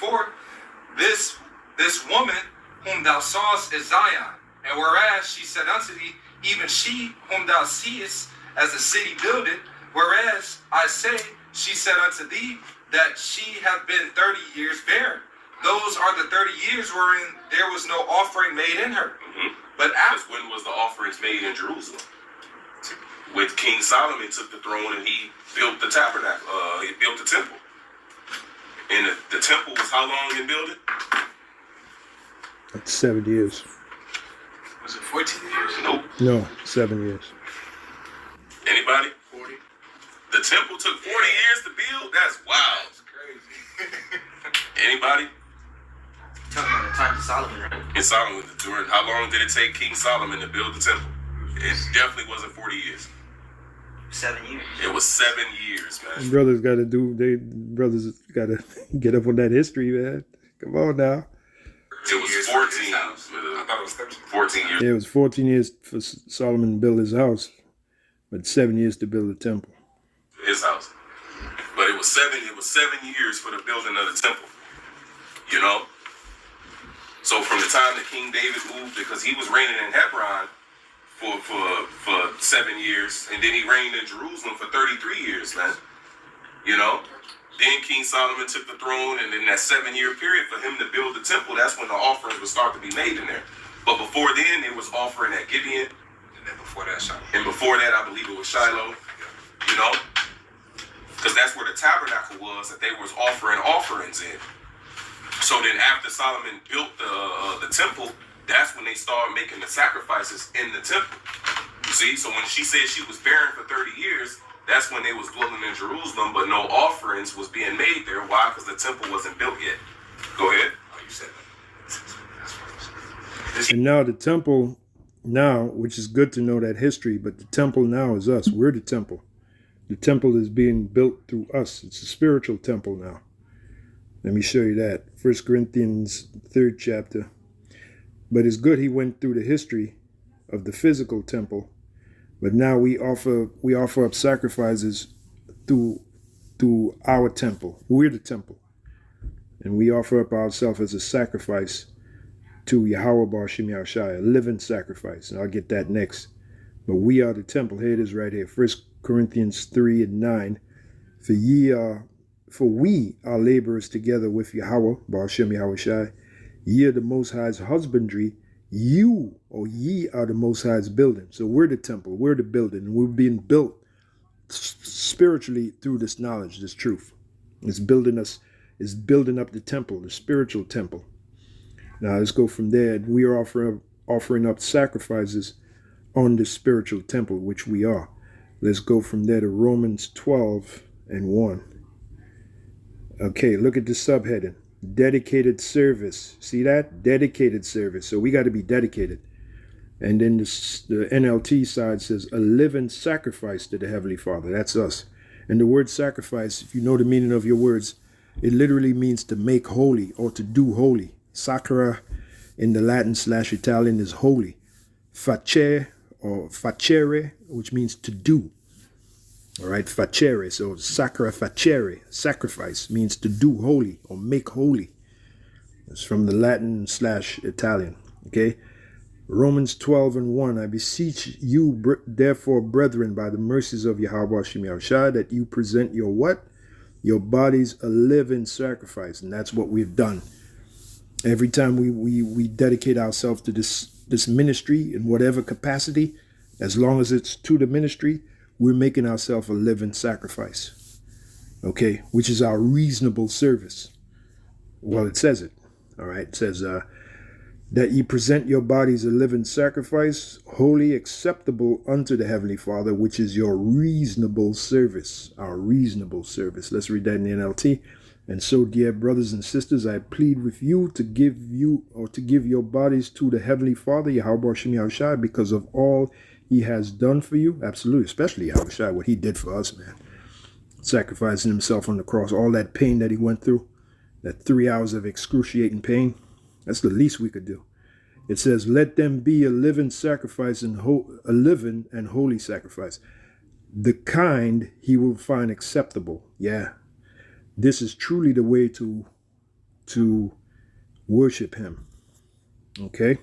24, this woman whom thou sawest is Zion, and whereas she said unto thee, even she whom thou seest as a city builded, whereas I say, she said unto thee that she hath been 30 years barren. Those are the 30 years wherein there was no offering made in her. But after, when was the offerings made in Jerusalem? With King Solomon took the throne and he built the tabernacle. He built the temple. And the temple was how long in building? That's 7 years. was it 14 years? Nope. No, 7 years. Anybody? 40. The temple took 40 years to build? That's wild. That's crazy. Anybody? Talking about the time of Solomon, right? In Solomon, how long did it take King Solomon to build the temple? It definitely wasn't 40 years. 7 years. It was 7 years, man. Brothers got to get up on that history, man. Come on now. It was 14. I thought it was 13. 14 years. Yeah, it was 14 years for Solomon to build his house, but 7 years to build the temple. His house. But it was 7 years for the building of the temple. You know? So from the time that King David moved, because he was reigning in Hebron for 7 years, and then he reigned in Jerusalem for 33 years, man. You know? Then King Solomon took the throne, and in that 7-year period for him to build the temple, that's when the offerings would start to be made in there. But before then, it was offering at Gibeon. And then before that, Shiloh. And before that, I believe it was Shiloh. You know? Because that's where the tabernacle was that they was offering offerings in. So then after Solomon built the temple, that's when they started making the sacrifices in the temple. You see? So when she said she was barren for 30 years, that's when they was dwelling in Jerusalem, but no offerings was being made there. Why? Because the temple wasn't built yet. Go ahead. Oh, you said that. And now the temple now, which is good to know that history, but the temple now is us. We're the temple. The temple is being built through us. It's a spiritual temple now. Let me show you that. 1 Corinthians 3rd chapter. But it's good he went through the history of the physical temple. But now we offer up sacrifices through our temple. We're the temple. And we offer up ourselves as a sacrifice to Yahweh Bar Shem Yahushai, a living sacrifice. And I'll get that next. But we are the temple. Here it is right here. 1 Corinthians 3:9. For we are laborers together with Yahweh Bar Shem Yahushai. Ye are the Most High's husbandry. Ye are the Most High's building. So we're the temple, we're the building, and we're being built spiritually through this knowledge, this truth. It's building us, it's building up the temple, the spiritual temple. Now let's go from there. We are offering up sacrifices on the spiritual temple, which we are. Let's go from there to Romans 12:1. Okay, look at the subheading. Dedicated service. See that? Dedicated service. So we got to be dedicated. And then the NLT side says a living sacrifice to the Heavenly Father. That's us. And the word sacrifice, if you know the meaning of your words, it literally means to make holy or to do holy. Sacra in the Latin/Italian is holy. Facere or facere, which means to do. All right, facere, so sacra facere, sacrifice, means to do holy or make holy. It's from the Latin/Italian, okay? Romans 12:1, I beseech you, therefore, brethren, by the mercies of Yahweh Shem Yahushai, that you present your what? Your bodies a living sacrifice, and that's what we've done. Every time we dedicate ourselves to this ministry in whatever capacity, as long as it's to the ministry, we're making ourselves a living sacrifice, okay, which is our reasonable service. Well, it says it, all right. It says that ye present your bodies a living sacrifice, holy, acceptable unto the Heavenly Father, which is your reasonable service, our reasonable service. Let's read that in the NLT. And so, dear brothers and sisters, I plead with you to give your bodies to the Heavenly Father, Yahweh Shem Yahushai, because of all He has done for you. Absolutely, especially Yahushua, what He did for us, man. Sacrificing Himself on the cross, all that pain that He went through, that 3 hours of excruciating pain, that's the least we could do. It says, let them be a living sacrifice and a living and holy sacrifice, the kind He will find acceptable. Yeah, this is truly the way to to worship him. Okay?